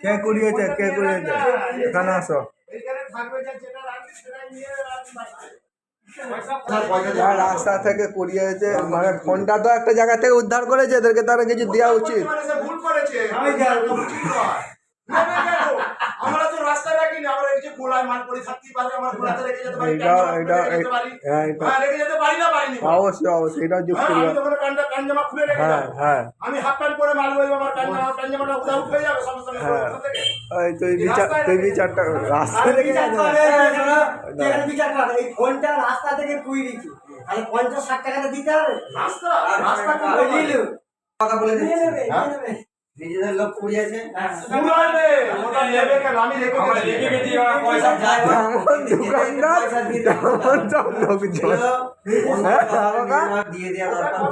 কে কুড়িয়েছে এখানে আসো। রাস্তা থেকে কুড়িয়েছে, মানে ফোনটা তো একটা জায়গা থেকে উদ্ধার করেছে, এদেরকে তারা কিছু দেওয়া উচিত। ভুল করেছে, আমরা তো রাস্তা রাখি না, আমরা কিছু গোলায় মাল পড়ে থাকতেই পারে, আমরা গোলাতে রেখে যেতে পারি, রেখে যেতে পারি না, পারিনি। অবশ্যই এটাও যুক্তি। আমি যখন প্যান্ট জামা খুলে রেখে যাবো, আমি হাফ প্যান্ট পরে মাল বইবো, আমার প্যান্ট জামাটা উধাও হয়ে যাবে সমস্ত থেকে। তুই বিচারটা রাস্তা থেকে বিচার কর, এই ফোনটা রাস্তা থেকে কুড়িয়েছি, তাহলে 50-60 টাকাটা দিতে হবে। রাস্তা কথা বলে দিচ্ছি, হ্যাঁ? নিজেদের লোক কুড়িয়েছে, দিয়ে দেওয়া দরকার।